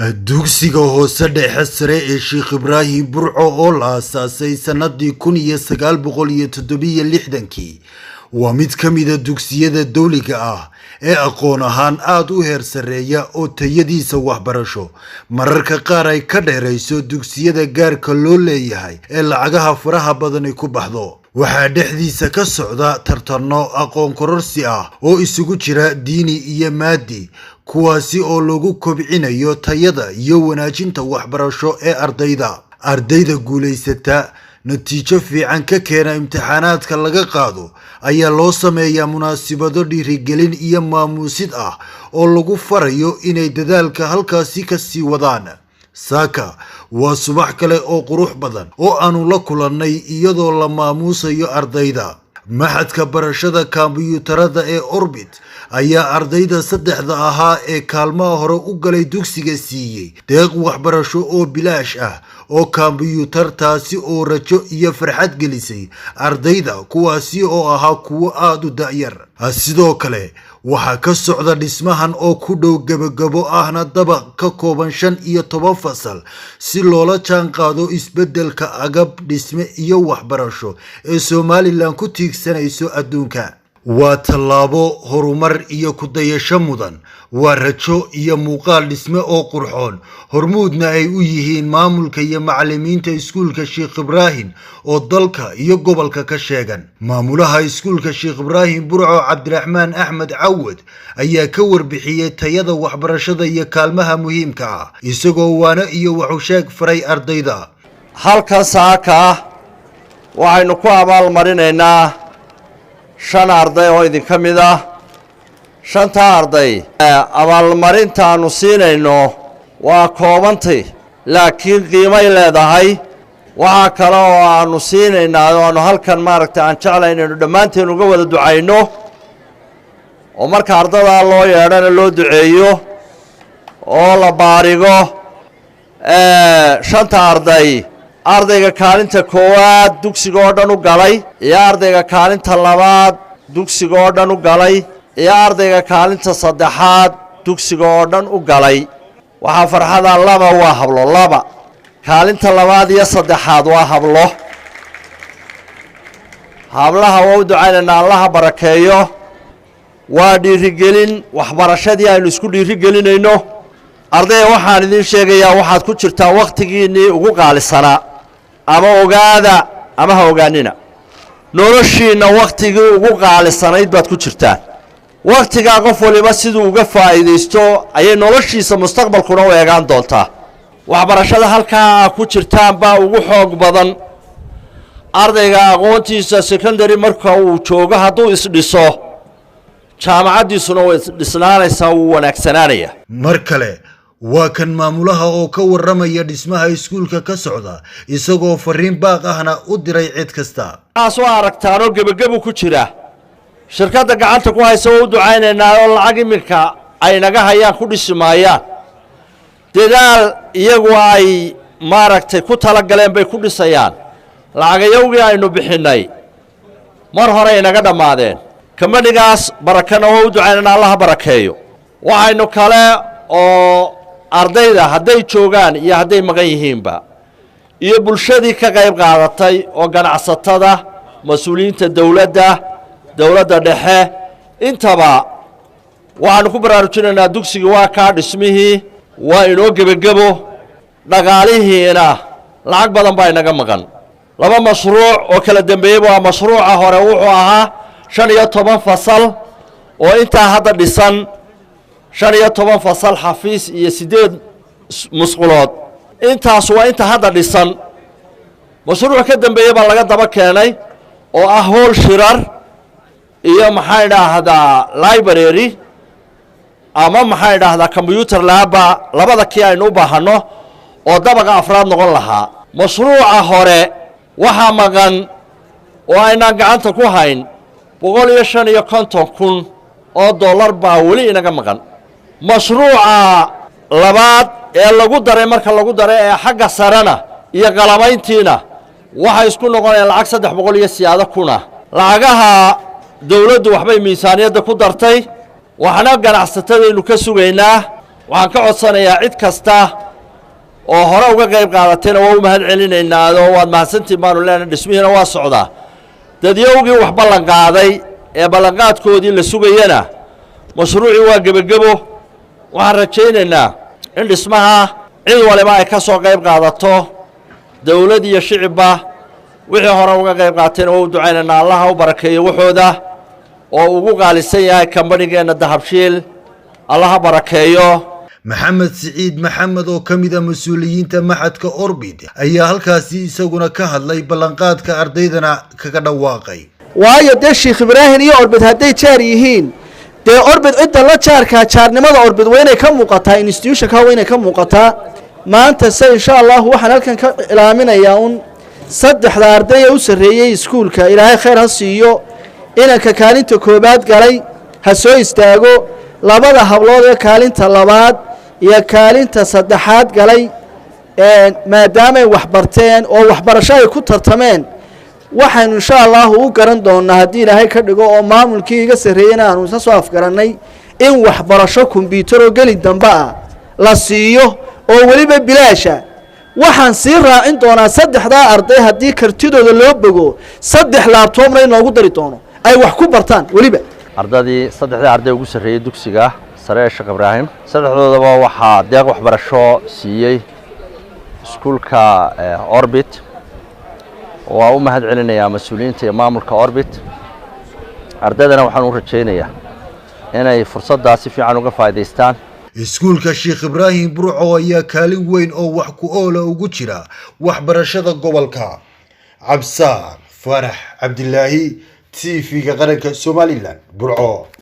dugsiga hoose dhexe sare ee Sheekh Ibraahim Burco oo la aasaasay sanadii 1967 waa mid ka mid ah dugsiyada dawliga ah ee aqoon ahaan aad u heer sareeya oo tayadiisa waxbarasho mararka qaar ay ka dheerayso dugsiyada gaarka loo leeyahay ee lacagaha faraha badan ku baxdo. waxaa dhexdiisa ka socda tartanno aqoon kororsi ah oo isugu jira diini iyo maadi kuwaasi oo lagu kobcinayo tayada iyo wanaajinta waxbarasho ee ardayda guuleysata natiijo fiican ka keena imtixaanaadka laga qaado ayaa loo sameeyaa munaasabado dhiirigelin iyo maamuusid ah oo lagu farayo inay dadaalka halkaasi ka sii wadaan. saaka waa subax kale oo qurux badan oo aanu la kulannay iyadoo la maamuusayo ardayda. maxadka barashada kombiyuutarada ee Orbit ayaa ardayda saddexda ahaa ee kaalmaha hore u galay dugsiga siiyay deeq waxbarasho oo bilaash ah oo kombiyuutar taasi oo rajo iyo farxad gelisay ardayda kuwaasi oo ahaa kuwo aad u da'yar. sidoo kale waxaa ka socda dhismahan oo ku dhow gabagabo ahna dabaq ka kooban 15 fasal si loola jaan qaado isbedelka agab dhisme iyo waxbarasho ee Somaliland ku tiigsanayso adduunka. waa tallaabo horumar iyo ku dayasho mudan, waa rajo iyo muuqaal dhisme oo qurxoon hormuudna ay u yihiin maamulka iyo macallimiinta iskuulka Sheekh Ibraahim oo dalka iyo gobolka ka sheegan. maamulaha iskuulka Sheekh Ibraahim Burco Cabdiraxmaan Axmed Cawad ayaa ka warbixiyay tayada waxbarashada iyo kaalmaha muhiimka ah isagoo waana iyo wuxuu sheeg faray ardayda. halka saaka waxaynu ku abaal marinaynaa 5 arday oo idin ka mid ah 5 arday abaalmarinta aanu siinayno waa koobantay laakiin qiimay leedahay. waxa kale oo aanu siinaynaa oo aanu halkan maaragtay aan jeclahay inaynu dhammaanteen uga wada ducayno oo marka ardada loo yeedhana loo duceeyo oo la baarigo 5 arday ardayga kaalinta koowaad dugsiga oo dhan u galay iyo ardayga kaalinta labaad dugsiga oo dhan u galay iyo ardayga kaalinta saddexaad dugsiga oo dhan u galay. waxaa farxada laba waa hablo laba kaalinta labaad iyo saddexaad waa hablo. hablaha waa u ducaynaynaa allaha barakeeyo. waa dhiirigelin waxbarashadii aynu isku dhiirigelinayno. ardayda waxaan idin sheegayaa waxaad ku jirtaa waqtigiinnii ugu qaalisanaa ama ogaada ama ha ogaanina noloshiinna waqtigii ugu qaalisanayd baad ku jirtaan. waqtigaa qof waliba siduu uga faa'iidaysto ayay noloshiisa mustaqbalkuna u eegaan doontaa. waxbarashada halkaa ku jirtaan baa ugu xoog badan. ardayga aqoontiisa secondary marka uu joogo hadduu isdhiso jaamacaddiisuna way isdhisnaanaysaa wuu wanaagsanaanaya. mar kale waa kan maamulaha oo ka warramaya dhismaha iskuulka ka socda isagoo fariin baaq ahna u diray cid kasta. taas waa aragtaanoo gebagabu ku jira shirkadda gacanta ku haysa oo u ducaynaynaa oo lacag iminka ay naga hayaan ku dhisi maayaan. dadaal iyagu ay maaragtay ku talagaleen bay ku dhisayaan. lacagayowgii aynu bixinnay mar hore ay naga dhammaadeen. kamanigaas barakana oo u ducaynaynaa allaha barakeeyo. waxaynu kale oo ardayda hadday joogaan iyo hadday maqan yihiinba iyo bulshadii ka qayb qaadatay oo ganacsatada mas-uuliyiinta dowladda dhexe intaba waxaanu ku baraarujinaynaa dugsiga waa kaa dhismihii waa inoo gebagebo dhaqaalihiina lacag badan baa inaga maqan. 2 mashruuc oo kala dambeeyey waa mashruuca hore wuxuu ahaa 15 fasal oo intaa hadda dhisan 15 fasal xafiis iyo 8 musqulood intaas waa inta hadda dhisan. mashruuc ka dambeeyay baa laga daba keenay oo ah hool shirar iyo maxay dhaahdaa library ama maxay dhaahdaa computer lab labada kii aynu u baahano oo dabaqa afraad noqon lahaa. mashruuca hore waxa maqan oo ayna gacanta ku hayn 155,000 oo dollar baa wali inaga maqan. mashruuca labaad ee lagu daray marka lagu daray ee xagga sarana iyo qalamayntiina waxa isku noqonayaan lacag 300 iyo siyaado kuna. lacagaha dawladdu waxbay miisaaniyadda ku dartay waxna ganacsatadaynu ka sugaynaa waxaan ka codsanayaa cid kasta oo hore uga qayb qaadatayna waa u mahad celinaynaa oo waad mahadsantiin baanu leenahay dhismihiina waa socdaa dadyowgii wax ballan qaaday ee ballanqaadkoodii la sugayana mashruucii waa gebagebo waxaan rajaynaynaa in dhismaha cid waliba ay ka soo qayb qaadato dawlad iyo shicibba wixii hore uga qayb qaatayna waa u ducaynaynaa allaha u barakeeyo waxooda oo ugu qaalisan yahay kambanigeenna dahabshiil allaha barakeeyo maxamed siciid maxamed oo ka mid ah mas-uuliyiinta maxadka orbit ayaa halkaasi isaguna ka hadlay ballanqaadka ardaydana kaga dhawaaqay waayo dee sheekh ibraahim iyo orbit hadday jaar yihiin dee orbit cidda la jaarkaa jaarnimada orbit waa inay ka muuqataa institutionka waa inay ka muuqataa maanta se insha allah waxaan halkan ka ilaaminayaa un saddexda arday ee u sarreeyey iskuulka ilaahay khayr ha siiyo inanka kaalinta koobaad galay ha soo istaago labada hablood ee kaalinta labaad iyo kaalinta saddexaad galay maadaamay waxbarteen oo waxbarasho ay ku tartameen waxaynu insha allahu u garan doonnaa haddii ilaahay ka dhigo oo maamulkii iga sarreeyena aanu isla soo afgarannay in waxbarasho kombyuutar oo geli dambe ah la siiyo oo weliba bilaasha waxaan sii raacin doonaa saddexdaa arday haddii kartidooda loo bogo 3 laabtoobna inoogu dari doono ay wax ku bartaan weliba ardadii saddexda arday ugu sarreeyay dugsiga sare ee Sheekh Ibraahim saddexdoodaba waxaa deeq waxbarasho siiyey iskuulka Orbit waa u mahad celinayaa mas'uuliyiinta iyo maamulka Orbit ardaydana waxaan u rajaynayaa inay fursaddaas si fiican uga faa'iideystaan iskuulka Sheekh Ibraahim Burco ayaa kaalin weyn oo wax ku oola ugu jira waxbarashada gobolka Cabsaar Farax Cabdilaahi TV-ga qaranka Somaliland Burco